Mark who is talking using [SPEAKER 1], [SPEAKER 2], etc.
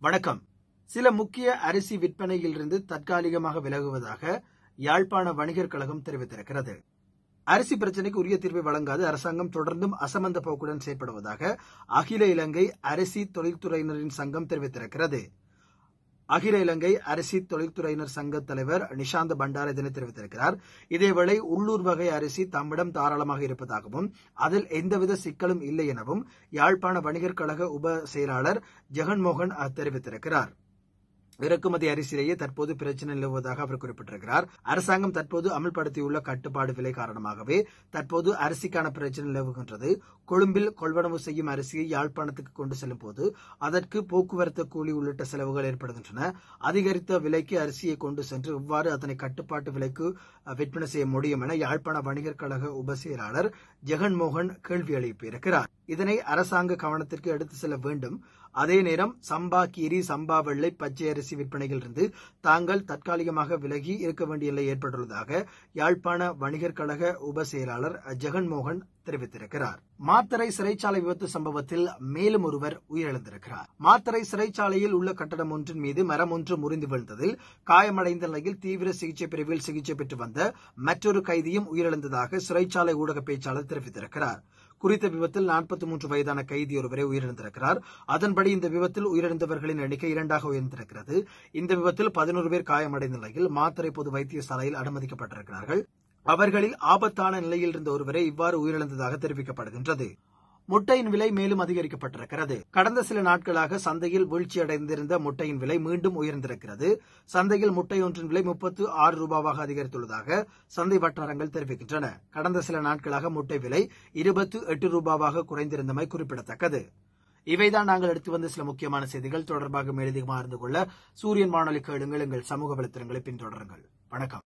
[SPEAKER 1] வணக்கம். சில முக்கிய அரிசி விற்பனையிலிருந்து தற்காலிகமாக விலகுவதாக யாழ்ப்பாண வணிகர் கழகம் தெரிவித்திருக்கிறது. அரிசி பிரச்சினைக்கு உரிய தீர்வை வழங்காது அரசாங்கம் தொடர்ந்தும் அசமந்த போக்குடன் செயற்படுவதாக அகில இலங்கை அரிசி தொழில்துறையினரின் சங்கம் தெரிவித்திருக்கிறது. அகில இலங்கை அரிசி தொழில்துறையினர் சங்க தலைவர் நிஷாந்த பண்டார இதனை தெரிவித்திருக்கிறார். இதேவேளை உள்ளூர் வகை அரிசி தம்மிடம் தாராளமாக இருப்பதாகவும் அதில் எந்தவித சிக்கலும் இல்லை எனவும் யாழ்ப்பாண வணிகர் கழக உப செயலாளர் ஜெகன்மோகன் தெரிவித்திருக்கிறார். இறக்குமதி அரிசியிலேயே தற்போது பிரச்சனை நிலவுவதாக அவர் குறிப்பிட்டிருக்கிறார். அரசாங்கம் தற்போது அமல்படுத்தியுள்ள கட்டுப்பாடு விலை காரணமாகவே தற்போது அரிசிக்கான பிரச்சனை நிலவுகின்றது. கொழும்பில் கொள்வனவு செய்யும் அரிசியை யாழ்ப்பாணத்துக்கு கொண்டு செல்லும் போது அதற்கு போக்குவரத்து கூலி உள்ளிட்ட செலவுகள் ஏற்படுகின்றன. அதிகரித்த விலைக்கு அரிசியை கொண்டு சென்று இவ்வாறு அதனை கட்டுப்பாட்டு விலைக்கு விற்பனை செய்ய முடியும் என யாழ்ப்பாண வணிகர் கழக உப செயலாளர் ஜெகன்மோகன் கேள்வி எழுப்பியிருக்கிறார். இதனை அரசாங்க கவனத்திற்கு எடுத்து செல்ல வேண்டும். அதே நேரம் சம்பா கீரி, சம்பா வெள்ளை, பச்சை அரிசி விற்பனையிலிருந்து தாங்கள் தற்காலிகமாக விலகி இருக்க வேண்டிய நிலை ஏற்பட்டுள்ளதாக யாழ்ப்பாண வணிகர் கழக உப செயலாளர் ஜெகன்மோகன் தெரிவித்திருக்கிறார். மாத்தறை சிறைச்சாலை விபத்து சம்பவத்தில் மேலும் ஒருவர் உயிரிழந்திருக்கிறார். மாத்தறை சிறைச்சாலையில் உள்ள கட்டடம் ஒன்றின் மீது மரம் ஒன்று முறிந்து விழுந்ததில் காயமடைந்த நிலையில் தீவிர சிகிச்சை பிரிவில் சிகிச்சை பெற்று வந்த மற்றொரு கைதியும் உயிரிழந்ததாக சிறைச்சாலை ஊடக பேச்சாளர் தெரிவித்திருக்கிறார். குறித்த விபத்தில் 43 வயதான கைதி ஒருவரை உயிரிழந்திருக்கிறார். அதன்படி இந்த விபத்தில் உயிரிழந்தவர்களின் எண்ணிக்கை 2ஆக உயர்ந்திருக்கிறது. இந்த விபத்தில் 11 பேர் காயமடைந்த நிலையில் மாத்தறை பொது வைத்தியசாலையில் அனுமதிக்கப்பட்டிருக்கிறார்கள். அவர்களில் ஆபத்தான நிலையில் இருந்த ஒருவரை இவ்வாறு உயிரிழந்ததாக தெரிவிக்கப்படுகின்றது. முட்டையின் விலை மேலும் அதிகரிக்கப்பட்டிருக்கிறது. கடந்த சில நாட்களாக சந்தையில் வீழ்ச்சியடைந்திருந்த முட்டையின் விலை மீண்டும் உயர்ந்திருக்கிறது. சந்தையில் முட்டை ஒன்றின் விலை 36 ரூபாவாக அதிகரித்துள்ளதாக சந்தை வட்டாரங்கள் தெரிவிக்கின்றன. கடந்த சில நாட்களாக முட்டை விலை 28 ரூபாவாக குறைந்திருந்தமை குறிப்பிடத்தக்கது. இவைதான் நாங்கள் எடுத்து வந்த சில முக்கியமான செய்திகள். தொடர்பாக மேலதிகமாக அறிந்து கொள்ள சூரியன் வானொலி கேளுங்கள். எங்கள் சமூக வலைத்தளங்களை பின்தொடருங்கள். வணக்கம்.